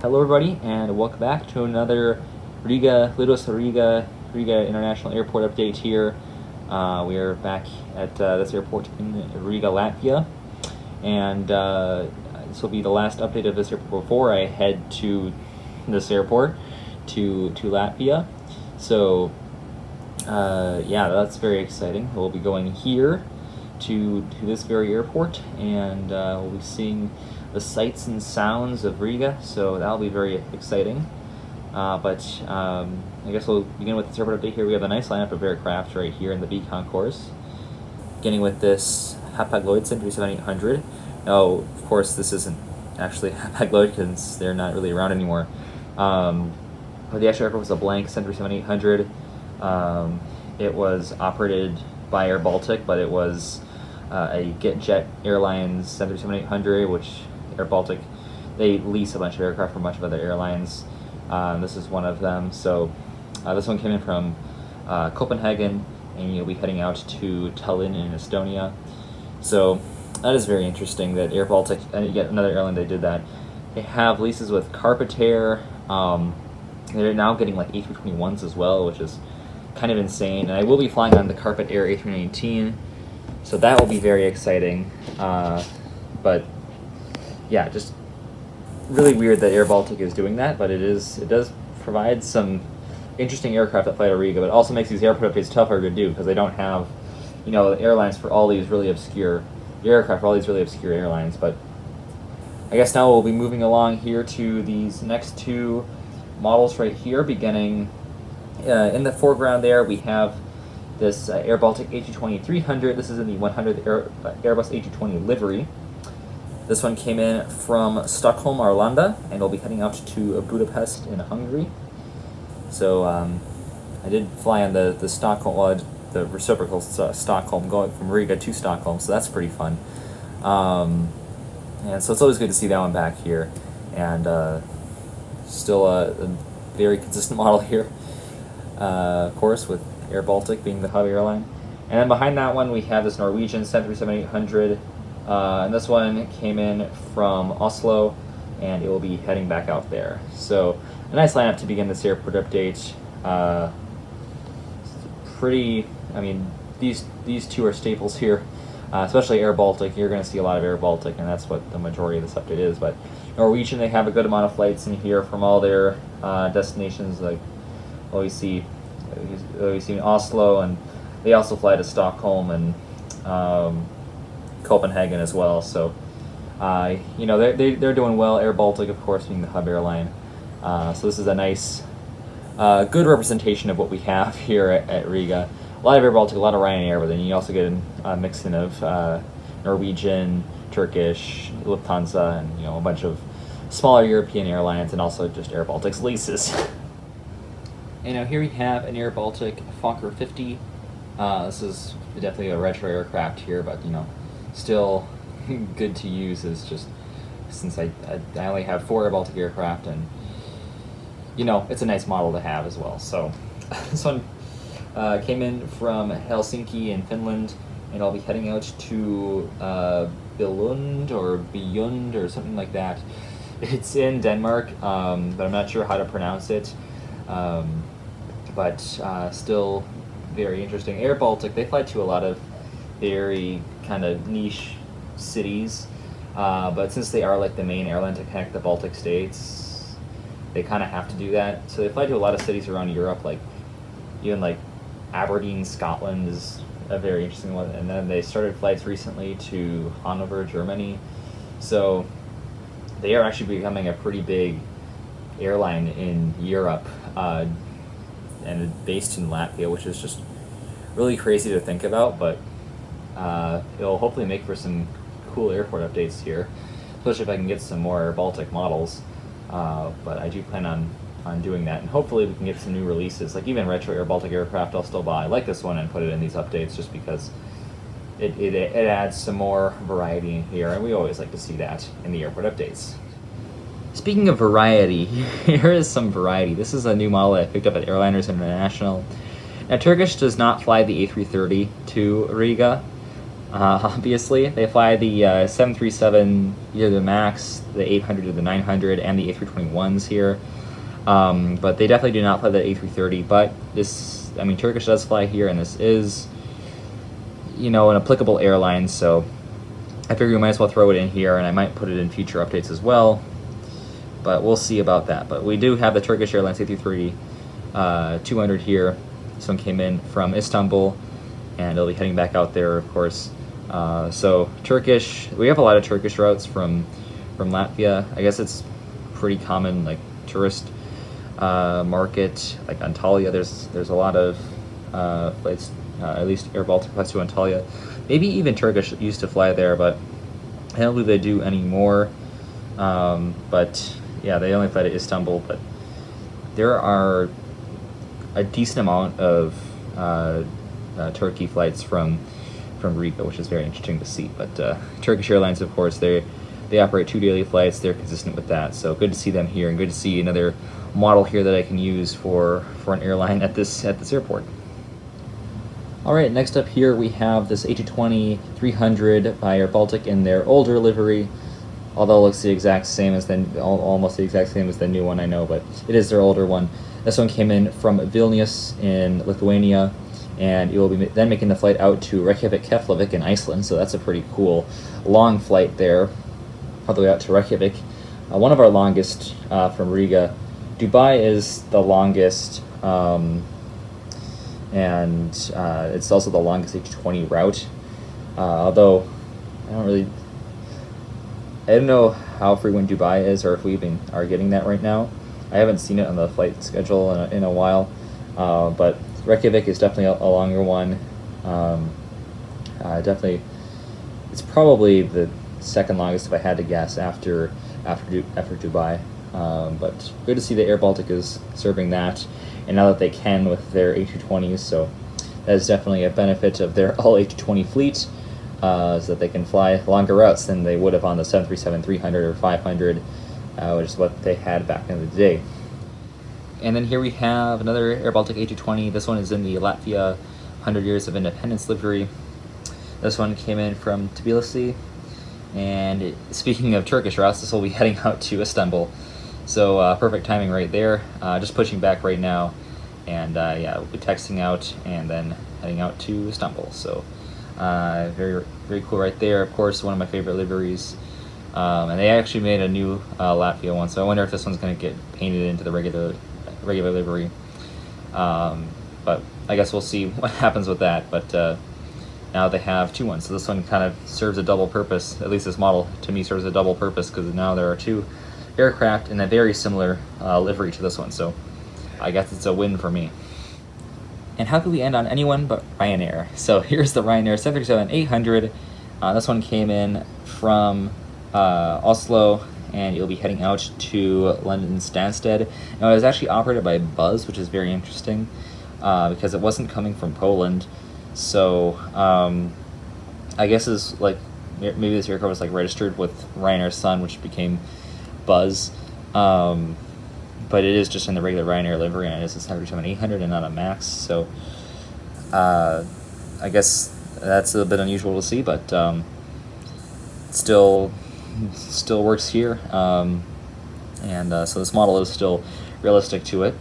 Hello everybody, and welcome back to another Lidosta Riga International Airport update here. We are back at this airport in Riga, Latvia, and this will be the last update of this airport before I head to this airport, to Latvia. So yeah, that's very exciting. We'll be going here to this very airport, and we'll be seeing the sights and sounds of Riga, so that'll be very exciting. But I guess we'll begin with this airport update here. We have a nice lineup of aircraft right here in the B concourse, beginning with this Hapag-Lloyd 737-800. Now, of course, this isn't actually Hapag-Lloyd because they're not really around anymore. But the actual aircraft was a blank 737-800. It was operated by airBaltic, but it was a GetJet Airlines 737-800, which airBaltic, they lease a bunch of aircraft from a bunch of other airlines. This is one of them. So this one came in from Copenhagen, and you'll be heading out to Tallinn in Estonia. So that is very interesting that airBaltic, and yet another airline, they did that. They have leases with Carpet Air. They're now getting like A321s as well, which is kind of insane. And I will be flying on the Carpet Air A319, so that will be very exciting. But yeah, just really weird that airBaltic is doing that, but it does provide some interesting aircraft that fly to Riga, but it also makes these airport updates tougher to do because they don't have, airlines for all these really obscure aircraft for all these really obscure airlines. But I guess now we'll be moving along here to these next two models right here, beginning in the foreground there. We have this airBaltic A330-200. This is in the 100th Airbus A320 livery. This one came in from Stockholm, Arlanda, and will be heading out to Budapest in Hungary. So I did fly on the Stockholm, the reciprocal Stockholm, going from Riga to Stockholm, so that's pretty fun. And so it's always good to see that one back here, and still a very consistent model here, of course, with airBaltic being the hub airline. And then behind that one we have this Norwegian 737-800, and this one came in from Oslo, and it will be heading back out there. So a nice lineup to begin this airport update. These two are staples here, especially airBaltic. You're going to see a lot of airBaltic, and that's what the majority of this update is. But Norwegian, they have a good amount of flights in here from all their destinations. Like always see in Oslo, and they also fly to Stockholm and Copenhagen as well. So they're doing well. airBaltic, of course, being the hub airline. So this is a nice, good representation of what we have here at Riga. A lot of airBaltic, a lot of Ryanair, but then you also get a mix in of Norwegian, Turkish, Lufthansa, and a bunch of smaller European airlines, and also just airBaltic's leases. And now here we have an airBaltic Fokker 50. This is definitely a retro aircraft here, but still good to use. Is just since I only have 4 airBaltic aircraft, and it's a nice model to have as well. So this one came in from Helsinki in Finland, and I'll be heading out to Billund or something like that. It's in Denmark, but I'm not sure how to pronounce it. But still very interesting. airBaltic, they fly to a lot of very kind of niche cities, but since they are like the main airline to connect the Baltic states, they kind of have to do that. So they fly to a lot of cities around Europe, like even like Aberdeen, Scotland is a very interesting one. And then they started flights recently to Hanover, Germany. So they are actually becoming a pretty big airline in Europe, and based in Latvia, which is just really crazy to think about, but it'll hopefully make for some cool airport updates here, especially if I can get some more airBaltic models. But I do plan on doing that, and hopefully we can get some new releases, like even retro airBaltic aircraft I'll still buy, like this one, and put it in these updates just because it adds some more variety in here, and we always like to see that in the airport updates. Speaking of variety, here is some variety. This is a new model that I picked up at Airliners International. Now, Turkish does not fly the A330 to Riga, Obviously, they fly the 737, either the MAX, the 800 or the 900, and the A321s here. But they definitely do not fly the A330. But this, I mean, Turkish does fly here, and this is, you know, an applicable airline. So I figure we might as well throw it in here, and I might put it in future updates as well. But we'll see about that. But we do have the Turkish Airlines A330-200 here. This one came in from Istanbul, and it'll be heading back out there, of course. So Turkish, we have a lot of Turkish routes from Latvia. I guess it's pretty common, like tourist market, like Antalya. There's a lot of flights, at least airBaltic flies to Antalya. Maybe even Turkish used to fly there, but I don't believe they do anymore. But yeah, they only fly to Istanbul. But there are a decent amount of Turkey flights from Riga, which is very interesting to see. But Turkish Airlines, of course, they operate 2 daily flights. They're consistent with that, so good to see them here, and good to see another model here that I can use for an airline at this airport. All right, next up here we have this A320-300 by airBaltic in their older livery. Although it looks the exact same as almost the exact same as the new one, I know, but it is their older one. This one came in from Vilnius in Lithuania, and it will be then making the flight out to Reykjavik, Keflavik in Iceland, so that's a pretty cool long flight there, all the way out to Reykjavik. One of our longest from Riga. Dubai is the longest, and it's also the longest A320 route, although I don't know how frequent Dubai is, or if we even are getting that right now. I haven't seen it on the flight schedule in a while, but Reykjavik is definitely a longer one. Definitely, it's probably the second longest if I had to guess after Dubai. But good to see that airBaltic is serving that, and now that they can with their A220s, so that is definitely a benefit of their all A220 fleet. So that they can fly longer routes than they would have on the 737-300 or 500, which is what they had back in the day. And then here we have another airBaltic A220. This one is in the Latvia 100 Years of Independence livery. This one came in from Tbilisi, and speaking of Turkish routes, this will be heading out to Istanbul. So perfect timing right there. Just pushing back right now, and yeah, we'll be texting out and then heading out to Istanbul. So very, very cool right there. Of course, one of my favorite liveries. And they actually made a new Latvia one, so I wonder if this one's going to get painted into the regular livery. But I guess we'll see what happens with that. But now they have two ones, so this one kind of serves a double purpose. At least this model, to me, serves a double purpose, because now there are two aircraft in a very similar livery to this one. So I guess it's a win for me. And how could we end on anyone but Ryanair? So here's the Ryanair 737-800. This one came in from Oslo, and you'll be heading out to London Stansted. Now, it was actually operated by Buzz, which is very interesting, because it wasn't coming from Poland. So I guess it's like maybe this aircraft was like registered with Ryanair Sun, which became Buzz. But it is just in the regular Ryanair livery, and it is a 737-800 and not a MAX. So I guess that's a bit unusual to see, but still works here. So this model is still realistic to it.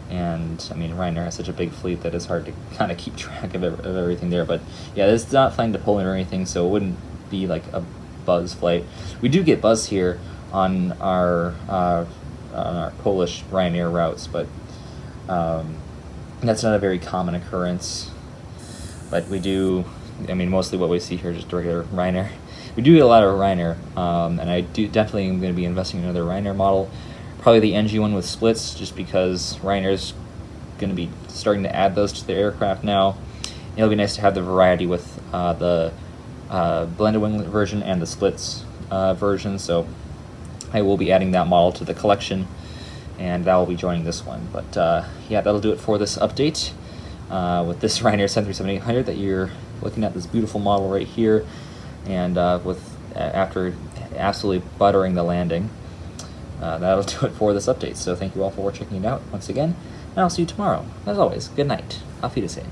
And I mean, Ryanair has such a big fleet that it's hard to kind of keep track of everything there. But yeah, it's not flying to Poland or anything, so it wouldn't be like a Buzz flight. We do get Buzz here on our Polish Ryanair routes, but that's not a very common occurrence. But we do, I mean, mostly what we see here is just regular Ryanair. We do get a lot of Ryanair, and I definitely am going to be investing in another Ryanair model, probably the NG one with splits, just because Ryanair's going to be starting to add those to their aircraft now. And it'll be nice to have the variety with the blended wing version and the splits version, so I will be adding that model to the collection, and that will be joining this one. But yeah, that'll do it for this update with this Ryanair 737-800 that you're looking at, this beautiful model right here, and after absolutely buttering the landing. That'll do it for this update. So thank you all for checking it out once again, and I'll see you tomorrow. As always, good night. Auf Wiedersehen.